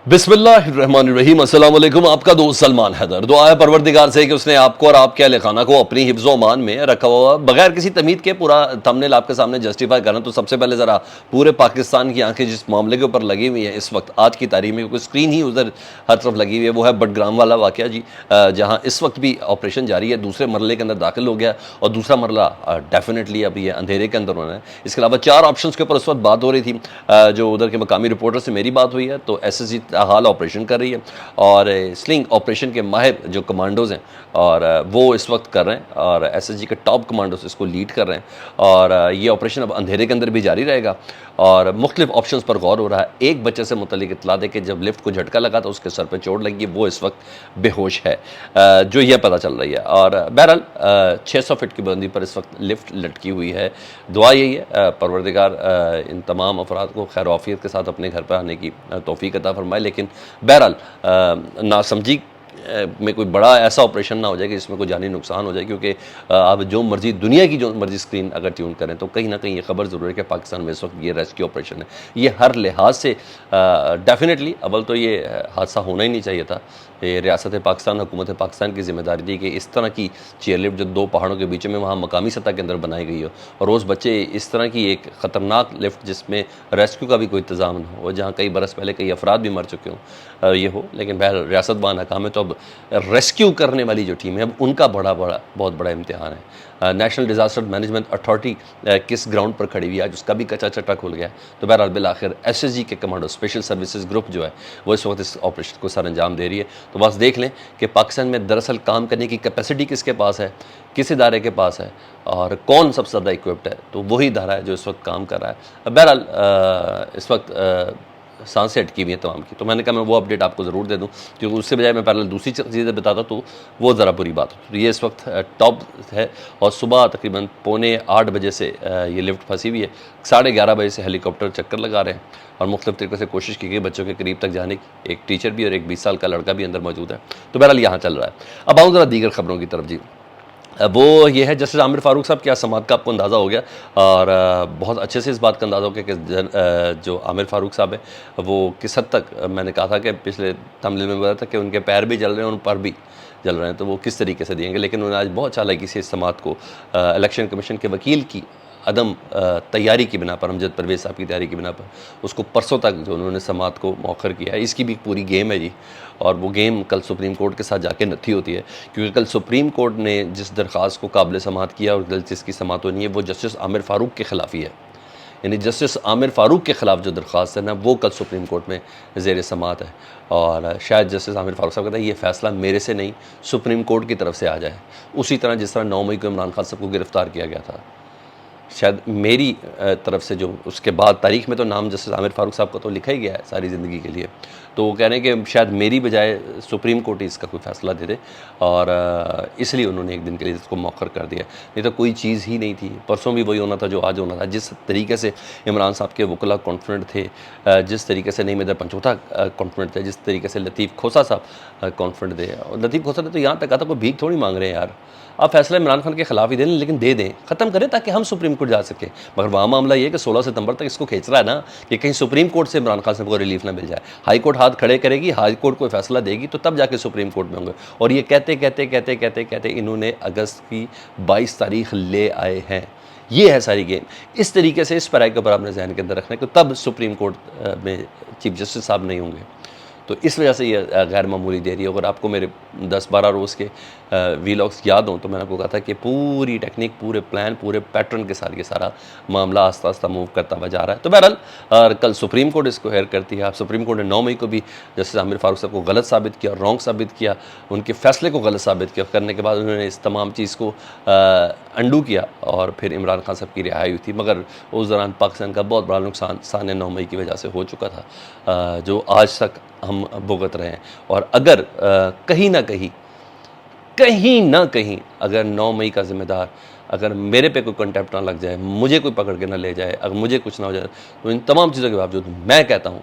बिस्मिल्लाहिर्रहमानिर्रहीम। अस्सलाम वालेकुम। आपका दोस्त सलमान हैदर। दुआ है परवरदिगार से कि उसने आपको और आपके अहल खाना को अपनी हिफ्ज़ अमान में रखा हुआ। बगैर किसी तमीद के पूरा थंबनेल आपके सामने जस्टिफाई करना, तो सबसे पहले ज़रा पूरे पाकिस्तान की आंखें जिस मामले के ऊपर लगी हुई हैं इस वक्त आज की तारीख में, क्योंकि स्क्रीन ही उधर हर तरफ लगी हुई है, वो है बडग्राम वाला वाक़या जी, जहाँ इस वक्त भी ऑपरेशन जारी है। दूसरे मरले के अंदर दाखिल हो गया और दूसरा मरला डेफिनेटली अभी ये अंधेरे के अंदर होना है। इसके अलावा 4 ऑप्शन के ऊपर उस वक्त बात हो रही थी, जो उधर के मकामी रिपोर्टर से मेरी बात हुई है, तो SSG हाल ऑपरेशन कर रही है और स्लिंग ऑपरेशन के माहिर जो कमांडोज़ हैं और वो इस वक्त कर रहे हैं और SSG के टॉप कमांडोज इसको लीड कर रहे हैं और ये ऑपरेशन अब अंधेरे के अंदर भी जारी रहेगा और मुख्तलिफ ऑप्शंस पर गौर हो रहा है। एक बच्चे से मुतल्लिक इतला दे कि जब लिफ्ट को झटका लगा तो उसके सर पर चोट लगी, वो इस वक्त बेहोश है, जो यह पता चल रही है। और बहरहाल 600 फीट की बुलंदी पर इस वक्त लिफ्ट लटकी हुई है। दुआ यही है परवरदिगार इन तमाम अफराद को खैर आफियत के साथ अपने घर पर आने की तौफीक अता फरमाए, लेकिन बहरहाल नासमझी में कोई बड़ा ऐसा ऑपरेशन ना हो जाए कि जिसमें कोई जानी नुकसान हो जाए, क्योंकि आप जो मर्जी दुनिया की जो मर्जी स्क्रीन अगर ट्यून करें तो कहीं ना कहीं ये खबर ज़रूर है कि पाकिस्तान में इस वक्त ये रेस्क्यू ऑपरेशन है। ये हर लिहाज से डेफिनेटली अव्वल तो ये हादसा होना ही नहीं चाहिए था। ये रियासत पाकिस्तान, हुकूमत पाकिस्तान की जिम्मेदारी थी कि इस तरह की चेयरलिफ्ट जो 2 पहाड़ों के बीच में वहाँ मकामी सतह के अंदर बनाई गई हो और रोज़ बच्चे इस तरह की एक ख़तरनाक लिफ्ट जिसमें रेस्क्यू का भी कोई इंतज़ाम ना हो, जहाँ कई बरस पहले कई अफराद भी मर चुके हों, ये हो। लेकिन बहर रियासत बा नाकाम है, तो अब रेस्क्यू करने वाली जो टीम है अब उनका बहुत बड़ा इम्तिहान है। नेशनल डिज़ास्टर मैनेजमेंट अथॉरिटी किस ग्राउंड पर खड़ी हुई है, आज उसका भी कच्चा चट्टा खुल गया। तो बहरहाल बिल आखिर SSG के कमांडो स्पेशल सर्विसेज ग्रुप जो है वो इस वक्त इस ऑपरेशन को सर अंजाम दे रही है। तो बस देख लें कि पाकिस्तान में दरअसल काम करने की कैपेसिटी किसके पास है, किस इदारे के पास है और कौन सबसे ज़्यादा इक्विप्ड है, तो वही इदारा है जो इस वक्त काम कर रहा है। बहरहाल इस वक्त सांसें अटकी हुई हैं तमाम की, तो मैंने कहा मैं वो अपडेट आपको ज़रूर दे दूं, क्योंकि उससे बजाय मैं पहले दूसरी चीज़ें बताता तो वो ज़रा बुरी बात हो। तो ये इस वक्त टॉप है और सुबह तकरीबन 7:45 बजे से ये लिफ्ट फंसी हुई है। 11:30 बजे से हेलीकॉप्टर चक्कर लगा रहे हैं और मुख्तलिफ तरीके से कोशिश की गई बच्चों के करीब तक जाने की। एक टीचर भी और एक 20 साल का लड़का भी अंदर मौजूद है। तो बहरहाल यहाँ चल रहा है। अब आऊँ ज़रा दीगर खबरों की तरफ जी। वो ये है जस्टिस आमिर फारूक साहब क्या समात का आपको अंदाज़ा हो गया और बहुत अच्छे से इस बात का अंदाज़ा हो गया कि जो आमिर फारूक साहब है वो किस हद तक, मैंने कहा था कि पिछले तमलील में बताया था कि उनके पैर भी जल रहे हैं, उन पर भी जल रहे हैं, तो वो किस तरीके से देंगे। लेकिन उन्होंने आज बहुत चालाकी से इस समात को इलेक्शन कमीशन के वकील की अदम तैयारी की बिना पर, अमजद परवेज़ साहब की तैयारी की बिना पर उसको परसों तक जो उन्होंने समात को मौखर किया है, इसकी भी पूरी गेम है जी। और वो गेम कल सुप्रीम कोर्ट के साथ जाके नत्थी होती है, क्योंकि कल सुप्रीम कोर्ट ने जिस दरख्वास्त को काबिल समात किया और कल जिसकी समात होनी है वो जस्टिस आमिर फारूक के ख़िलाफ़ ही है। यानी जस्टिस आमिर फारूक के ख़िलाफ़ जो दरख्वास्त है ना, वो कल सुप्रीम कोर्ट में ज़ेर समात है और शायद जस्टिस आमिर फारूक साहब कहता है ये फ़ैसला मेरे से नहीं सुप्रीम कोर्ट की तरफ से आ जाए, उसी तरह जिस तरह 9 मई को इमरान खान साहब को गिरफ़्तार किया गया था। शायद मेरी तरफ से जो उसके बाद तारीख़ में तो नाम जस्टिस आमिर फारूक साहब का तो लिखा ही गया है सारी ज़िंदगी के लिए, तो वो कह रहे हैं कि शायद मेरी बजाय सुप्रीम कोर्ट ही इसका कोई फ़ैसला दे दे और इसलिए उन्होंने एक दिन के लिए इसको मौखर कर दिया। नहीं तो कोई चीज़ ही नहीं थी। परसों भी वही होना था जो आज होना था। जिस तरीके से इमरान साहब के वकला कॉन्फिडेंट थे, जिस तरीके से नईम हैदर पंचोथा कॉन्फिडेंट थे, जिस तरीके से लतीफ़ खोसा साहब कॉन्फिडेंट थे, और लतीफ़ खोसा ने तो यहाँ तक कहा था कोई भीख थोड़ी मांग रहे हैं यार, आप फैसला इमरान खान के खिलाफ ही दें, लेकिन दे दें, ख़त्म करें ताकि हम सुप्रीम कोर्ट जा सकें। मगर वहाँ मामला ये है कि 16 सितंबर तक इसको खींच रहा है ना कि कहीं सुप्रीम कोर्ट से इमरान खान साहब को रिलीफ ना मिल जाए। हाई कोर्ट हाथ खड़े करेगी, हाई कोर्ट कोई फैसला देगी तो तब जाके सुप्रीम कोर्ट में होंगे। और ये कहते इन्होंने अगस्त की 22 तारीख ले आए हैं। ये है सारी गेम। इस तरीके से इस पैराई के ऊपर अपने जहन के अंदर रखना है कि तब सुप्रीम कोर्ट में चीफ जस्टिस साहब नहीं होंगे। तो इस वजह से ये गैर मामूली देरी है। अगर आपको मेरे 10-12 रोज़ के वीलॉग्स याद हों तो मैंने आपको कहा था कि पूरी टेक्निक, पूरे प्लान, पूरे पैटर्न के साथ ये सारा मामला आस्ता आस्ता मूव करता हुआ जा रहा है। तो बहरहाल कल सुप्रीम कोर्ट इसको हेयर करती है। आप सुप्रीम कोर्ट ने 9 मई को भी जस्टिस आमिर फारूक साहब को गलत साबित किया, रॉन्ग साबित किया, उनके फैसले को गलत साबित किया। करने के बाद उन्होंने इस तमाम चीज़ को अंडू किया और फिर इमरान खान साहब की रिहाई हुई थी। मगर उस दौरान पाकिस्तान का बहुत बड़ा नुकसान सान 9 मई की वजह से हो चुका था, जो आज तक हम भुगत रहे हैं। और अगर कहीं ना कहीं अगर 9 मई का ज़िम्मेदार, अगर मेरे पे कोई कंटेप्ट ना लग जाए, मुझे कोई पकड़ के ना ले जाए, अगर मुझे कुछ ना हो जाए, तो इन तमाम चीज़ों के बावजूद मैं कहता हूँ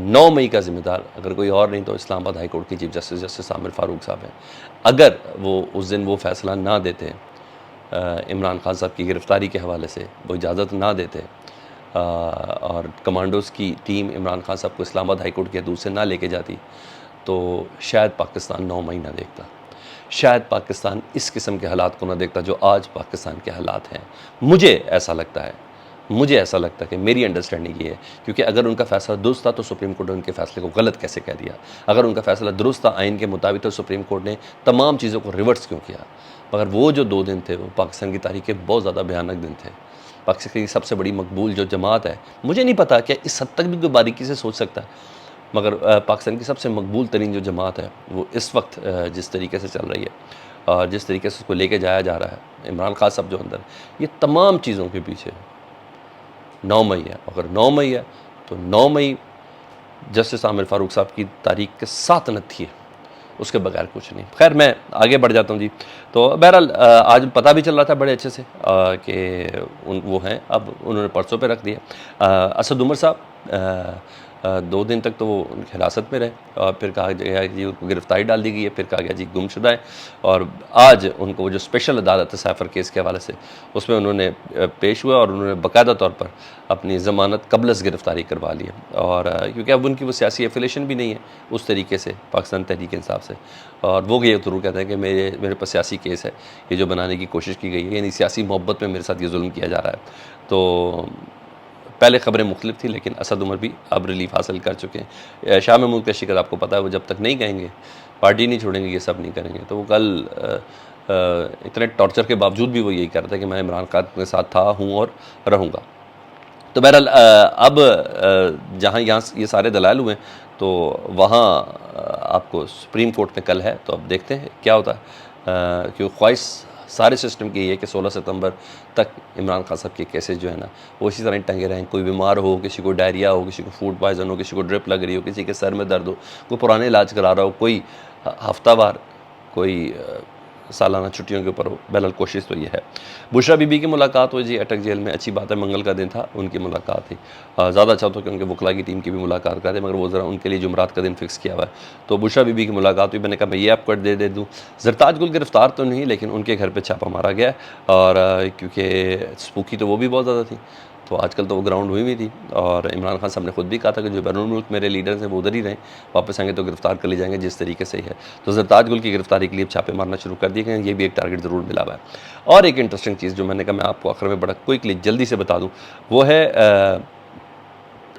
9 मई का ज़िम्मेदार अगर कोई और नहीं तो इस्लामाबाद हाई कोर्ट के chief justice justice Aamir Farooq साहब हैं। अगर वो उस दिन वो फ़ैसला ना देते, इमरान खान साहब की गिरफ़्तारी के हवाले से वो इजाज़त ना देते, اور کمانڈوز کی ٹیم عمران خان صاحب کو اسلام آباد ہائی کورٹ کے حدود سے نہ لے کے جاتی تو شاید پاکستان 9 مئی نہ دیکھتا، شاید پاکستان اس قسم کے حالات کو نہ دیکھتا جو آج پاکستان کے حالات ہیں۔ مجھے ایسا لگتا ہے کہ میری انڈرسٹینڈنگ یہ ہے، کیونکہ اگر ان کا فیصلہ درست تھا تو سپریم کورٹ نے ان کے فیصلے کو غلط کیسے کہہ دیا؟ اگر ان کا فیصلہ درست تھا آئین کے مطابق تو سپریم کورٹ نے تمام چیزوں کو ریورس کیوں کیا؟ مگر وہ جو 2 دن تھے وہ پاکستان کی تاریخ کے بہت زیادہ بھیانک دن تھے۔ پاکستان کی سب سے بڑی مقبول جو جماعت ہے، مجھے نہیں پتا کہ اس حد تک بھی کوئی باریکی سے سوچ سکتا ہے، مگر پاکستان کی سب سے مقبول ترین جو جماعت ہے وہ اس وقت جس طریقے سے چل رہی ہے اور جس طریقے سے اس کو لے کے جایا جا رہا ہے، عمران خان صاحب جو اندر یہ تمام چیزوں کے پیچھے 9 مئی ہے۔ اگر 9 مئی ہے تو 9 مئی جسٹس عامر فاروق صاحب کی تاریخ کے ساتھ نتھی ہے، اس کے بغیر کچھ نہیں۔ خیر میں آگے بڑھ جاتا ہوں جی۔ تو بہرحال آج پتہ بھی چل رہا تھا بڑے اچھے سے کہ وہ ہیں، اب انہوں نے پرسوں پہ رکھ دیا۔ اسد عمر صاحب 2 دن تک تو وہ ان کی حراست میں رہے اور پھر کہا گیا جی ان کو گرفتاری ڈال دی گئی ہے، پھر کہا گیا جی گم شدہ ہے، اور آج ان کو وہ جو اسپیشل عدالت ہے سیفر کیس کے حوالے سے اس میں انہوں نے پیش ہوا اور انہوں نے باقاعدہ طور پر اپنی ضمانت قبل از گرفتاری کروا لی ہے، اور کیونکہ اب ان کی وہ سیاسی ایفیلیشن بھی نہیں ہے اس طریقے سے پاکستان تحریک انصاف سے، اور وہ یہ ضرور کہتے ہیں کہ میرے پاس سیاسی کیس ہے یہ جو بنانے کی کوشش کی گئی ہے، یعنی سیاسی محبت میں میرے ساتھ یہ ظلم کیا جا رہا ہے۔ تو پہلے خبریں مختلف تھیں لیکن اسد عمر بھی اب ریلیف حاصل کر چکے ہیں۔ شاہ محمود کا شکر آپ کو پتہ ہے وہ جب تک نہیں کہیں گے، پارٹی نہیں چھوڑیں گے، یہ سب نہیں کریں گے، تو وہ کل اتنے ٹارچر کے باوجود بھی وہ یہی کہہ رہا تھا کہ میں عمران خان کے ساتھ تھا، ہوں اور رہوں گا۔ تو بہرحال اب جہاں یہاں یہ سارے دلائل ہوئے تو وہاں آپ کو سپریم کورٹ میں کل ہے، تو اب دیکھتے ہیں کیا ہوتا ہے، کیونکہ خواہش سارے سسٹم کی یہ ہے کہ 16 ستمبر تک عمران خان صاحب کے کیسز جو ہے نا وہ اسی طرح ٹنگے رہیں، کوئی بیمار ہو، کسی کو ڈائریا ہو، کسی کو فوڈ پوائزن ہو، کسی کو ڈرپ لگ رہی ہو، کسی کے سر میں درد ہو، کوئی پرانے علاج کرا رہا ہو، کوئی ہفتہ وار، کوئی سالانہ چھٹیوں کے اوپر ہو۔ بہرحال کوشش تو یہ ہے۔ بشرا بی بی کی ملاقات ہوئی جی اٹک جیل میں، اچھی بات ہے، منگل کا دن تھا، ان کی ملاقات تھی۔ زیادہ اچھا ہوتا کہ ان کے وکلاء کی ٹیم کی بھی ملاقات کرتے، مگر وہ ذرا ان کے لیے جمعرات کا دن فکس کیا ہوا ہے۔ تو بشرا بی بی کی ملاقات ہوئی، میں نے کہا میں یہ آپ کو دے دوں۔ زرتاج گل گرفتار تو نہیں لیکن ان کے گھر پہ چھاپا مارا گیا، اور کیونکہ سپوکی تو وہ بھی بہت زیادہ تھی، تو آج کل تو وہ گراؤنڈ ہوئی تھی، اور عمران خان صاحب نے خود بھی کہا تھا کہ جو بیرون ملک میرے لیڈرز ہیں وہ ادھر ہی رہیں، واپس آئیں گے تو گرفتار کر لی جائیں گے جس طریقے سے ہی ہے۔ تو زرتاج گل کی گرفتاری کے لیے چھاپے مارنا شروع کر دیے گئے، یہ بھی ایک ٹارگٹ ضرور ملا ہوا ہے۔ اور ایک انٹرسٹنگ چیز جو میں نے کہا میں آپ کو آخر میں بڑا کوئکلی جلدی سے بتا دوں، وہ ہے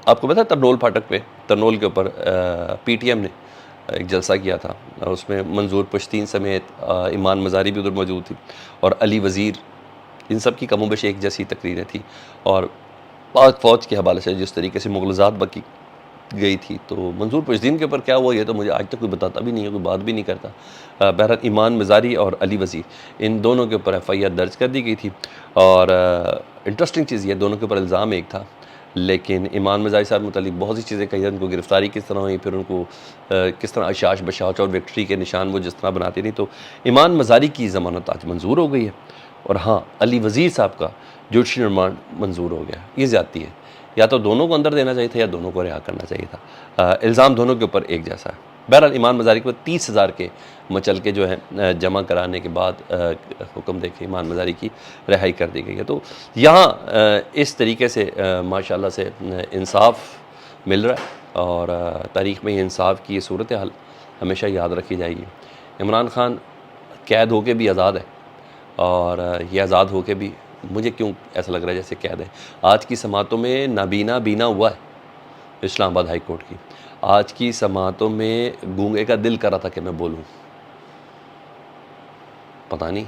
آپ کو پتا ہے ترنول پھاٹک پہ، ترنول کے اوپر پی ٹی ایم نے ایک جلسہ کیا تھا، اس میں منظور پشتین سمیت ایمان مزاری بھی ادھر موجود تھی، اور علی وزیر، ان سب کی کم و بیش ایک جیسی تقریریں تھیں، اور پاک فوج کے حوالے سے جس طریقے سے مغلظات بکی گئی تھی، تو منظور پشتین کے اوپر کیا ہوا یہ تو مجھے آج تک کوئی بتاتا بھی نہیں ہے، کوئی بات بھی نہیں کرتا۔ بہرحال ایمان مزاری اور علی وزیر ان دونوں کے اوپر ایف آئی آر درج کر دی گئی تھی، اور انٹرسٹنگ چیز یہ دونوں کے اوپر الزام ایک تھا، لیکن ایمان مزاری صاحب متعلق بہت سی چیزیں کہی، ان کو گرفتاری کس طرح ہوئی، پھر ان کو کس طرح اشاش بشاش اور وکٹری کے نشان وہ جس طرح بناتی تھی، تو ایمان مزاری کی ضمانت آج منظور ہو گئی ہے، اور ہاں علی وزیر صاحب کا جوڈیشل ریمانڈ منظور ہو گیا۔ یہ زیادتی ہے، یا تو دونوں کو اندر دینا چاہیے تھا یا دونوں کو رہا کرنا چاہیے تھا، الزام دونوں کے اوپر ایک جیسا ہے۔ بہرحال ایمان مزاری کو 30,000 کے مچل کے جو ہے جمع کرانے کے بعد حکم دے کے ایمان مزاری کی رہائی کر دی گئی ہے۔ تو یہاں اس طریقے سے ماشاءاللہ سے انصاف مل رہا ہے، اور تاریخ میں یہ انصاف کی یہ صورتحال ہمیشہ یاد رکھی جائے گی۔ عمران خان قید ہو کے بھی آزاد ہے، اور یہ آزاد ہو کے بھی مجھے کیوں ایسا لگ رہا ہے جیسے قید ہے۔ آج کی سماعتوں میں نابینا بینا ہوا ہے اسلام آباد ہائی کورٹ کی، آج کی سماعتوں میں گونگے کا دل کر رہا تھا کہ میں بولوں، پتہ نہیں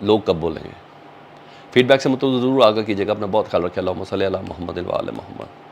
لوگ کب بولیں گے۔ فیڈ بیک سے مطلب ضرور آگاہ کیجیے گا، اپنا بہت خیال رکھیں۔ اللہم صلی علی محمد و آل محمد۔